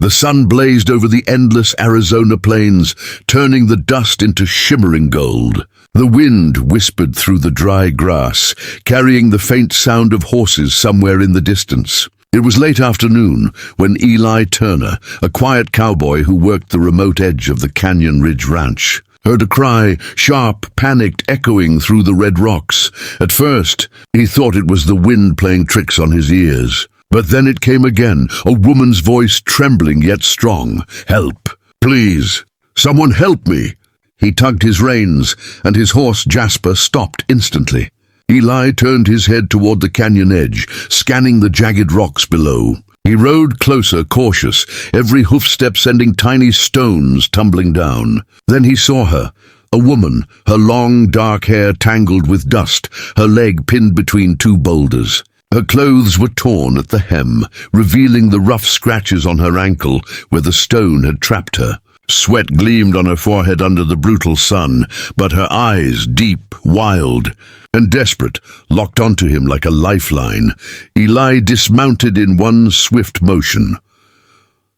The sun blazed over the endless Arizona plains, turning the dust into shimmering gold. The wind whispered through the dry grass, carrying the faint sound of horses somewhere in the distance. It was late afternoon when Eli Turner, a quiet cowboy who worked the remote edge of the Canyon Ridge Ranch, heard a cry, sharp, panicked, echoing through the red rocks. At first, he thought it was the wind playing tricks on his ears. But then it came again, a woman's voice trembling yet strong. "Help! Please! Someone help me!" He tugged his reins, and his horse Jasper stopped instantly. Eli turned his head toward the canyon edge, scanning the jagged rocks below. He rode closer, cautious, every hoofstep sending tiny stones tumbling down. Then he saw her, a woman, her long, dark hair tangled with dust, her leg pinned between two boulders. Her clothes were torn at the hem, revealing the rough scratches on her ankle where the stone had trapped her. Sweat gleamed on her forehead under the brutal sun, but her eyes, deep, wild, and desperate, locked onto him like a lifeline. Eli dismounted in one swift motion.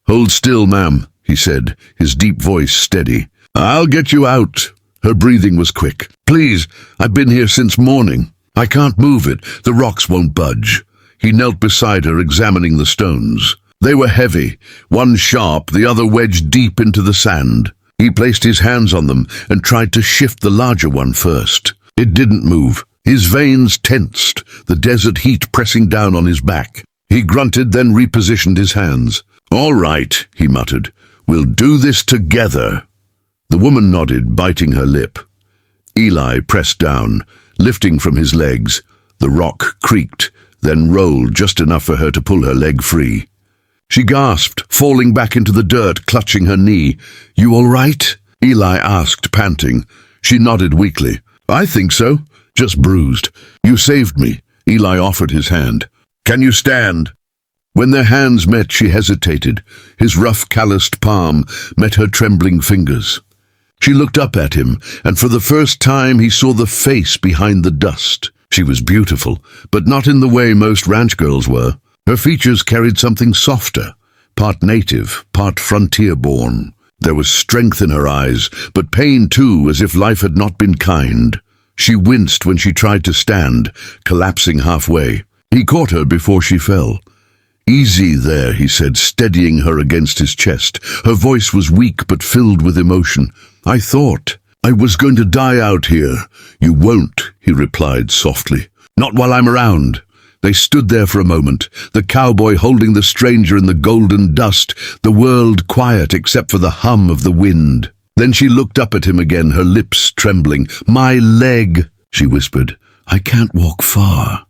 "Hold still, ma'am," he said, his deep voice steady. "I'll get you out." Her breathing was quick. "Please, I've been here since morning. I can't move it. The rocks won't budge." He knelt beside her, examining the stones. They were heavy, one sharp, the other wedged deep into the sand. He placed his hands on them and tried to shift the larger one first. It didn't move. His veins tensed, the desert heat pressing down on his back. He grunted, then repositioned his hands. "All right," he muttered. "We'll do this together." The woman nodded, biting her lip. Eli pressed down, lifting from his legs. The rock creaked, then rolled just enough for her to pull her leg free. She gasped, falling back into the dirt, clutching her knee. "You all right?" Eli asked, panting. She nodded weakly. "I think so. Just bruised. You saved me." Eli offered his hand. "Can you stand?" When their hands met, she hesitated. His rough, calloused palm met her trembling fingers. She looked up at him, and for the first time he saw the face behind the dust. She was beautiful, but not in the way most ranch girls were. Her features carried something softer, part native, part frontier-born. There was strength in her eyes, but pain too, as if life had not been kind. She winced when she tried to stand, collapsing halfway. He caught her before she fell. "Easy there," he said, steadying her against his chest. Her voice was weak but filled with emotion. "I thought I was going to die out here." "You won't," he replied softly. "Not while I'm around." They stood there for a moment, the cowboy holding the stranger in the golden dust, the world quiet except for the hum of the wind. Then she looked up at him again, her lips trembling. "My leg," she whispered. "I can't walk far."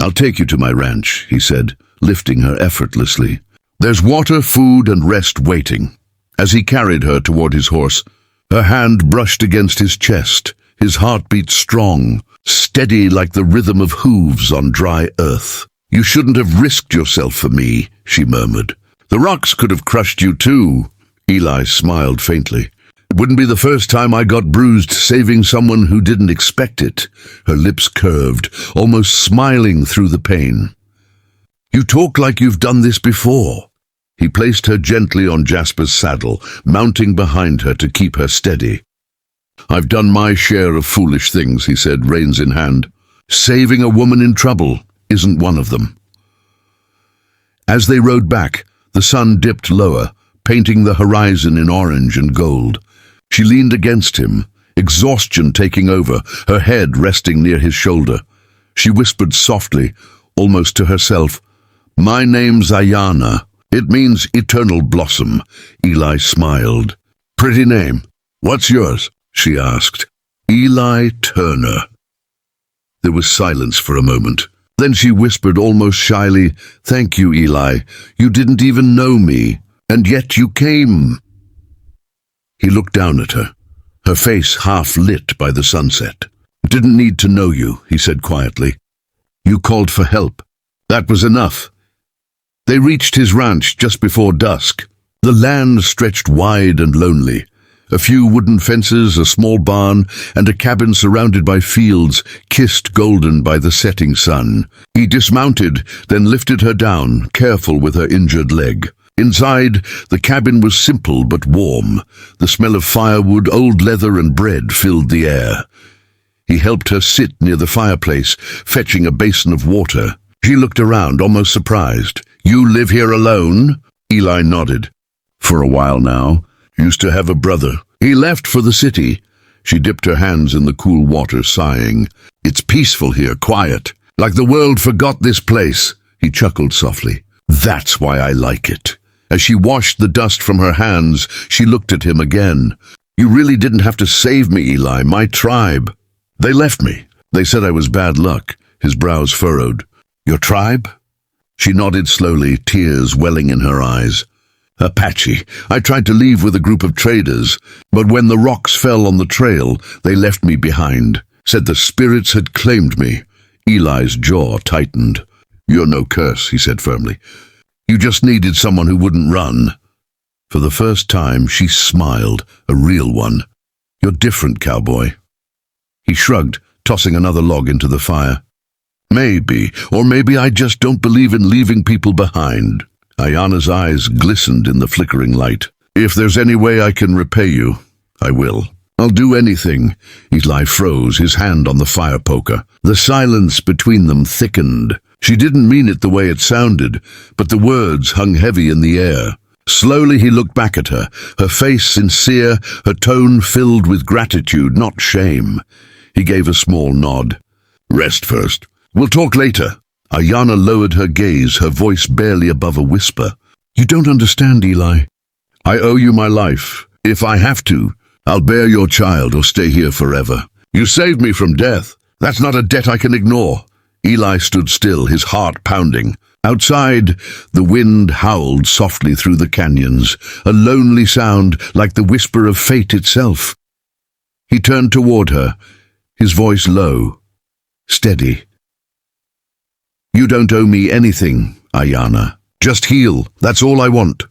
"I'll take you to my ranch," he said, lifting her effortlessly. "There's water, food, and rest waiting." As he carried her toward his horse, her hand brushed against his chest, his heartbeat strong, steady like the rhythm of hooves on dry earth. "You shouldn't have risked yourself for me," she murmured. "The rocks could have crushed you too." Eli smiled faintly. "It wouldn't be the first time I got bruised saving someone who didn't expect it." Her lips curved, almost smiling through the pain. "You talk like you've done this before." He placed her gently on Jasper's saddle, mounting behind her to keep her steady. "I've done my share of foolish things," he said, reins in hand. "Saving a woman in trouble isn't one of them." As they rode back, the sun dipped lower, painting the horizon in orange and gold. She leaned against him, exhaustion taking over, her head resting near his shoulder. She whispered softly, almost to herself, "My name's Ayana. It means eternal blossom." Eli smiled. "Pretty name. What's yours?" she asked. "Eli Turner." There was silence for a moment. Then she whispered almost shyly, "Thank you, Eli. You didn't even know me, and yet you came." He looked down at her, her face half lit by the sunset. "Didn't need to know you," he said quietly. "You called for help. That was enough." They reached his ranch just before dusk. The land stretched wide and lonely. A few wooden fences, a small barn, and a cabin surrounded by fields, kissed golden by the setting sun. He dismounted, then lifted her down, careful with her injured leg. Inside, the cabin was simple but warm. The smell of firewood, old leather and bread filled the air. He helped her sit near the fireplace, fetching a basin of water. She looked around, almost surprised. "You live here alone?" Eli nodded. "For a while now. Used to have a brother. He left for the city." She dipped her hands in the cool water, sighing. "It's peaceful here, quiet. Like the world forgot this place." He chuckled softly. "That's why I like it." As she washed the dust from her hands, she looked at him again. "You really didn't have to save me, Eli. My tribe. They left me. They said I was bad luck." His brows furrowed. "Your tribe?" She nodded slowly, tears welling in her eyes. "Apache. I tried to leave with a group of traders, but when the rocks fell on the trail, they left me behind. Said the spirits had claimed me." Eli's jaw tightened. "You're no curse," he said firmly. "You just needed someone who wouldn't run." For the first time, she smiled, a real one. "You're different, Cowboy." He shrugged, tossing another log into the fire. "Maybe, or maybe I just don't believe in leaving people behind." Ayana's eyes glistened in the flickering light. "If there's any way I can repay you, I will. I'll do anything." Eli froze, his hand on the fire poker. The silence between them thickened. She didn't mean it the way it sounded, but the words hung heavy in the air. Slowly he looked back at her, her face sincere, her tone filled with gratitude, not shame. He gave a small nod. "Rest first. We'll talk later." Ayana lowered her gaze, her voice barely above a whisper. "You don't understand, Eli. I owe you my life. If I have to, I'll bear your child or stay here forever. You saved me from death. That's not a debt I can ignore." Eli stood still, his heart pounding. Outside, the wind howled softly through the canyons, a lonely sound like the whisper of fate itself. He turned toward her, his voice low, steady. "You don't owe me anything, Ayana. Just heal, that's all I want."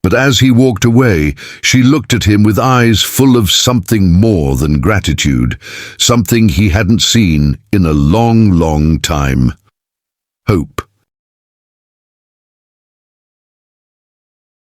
But as he walked away, she looked at him with eyes full of something more than gratitude, something he hadn't seen in a long, long time. Hope.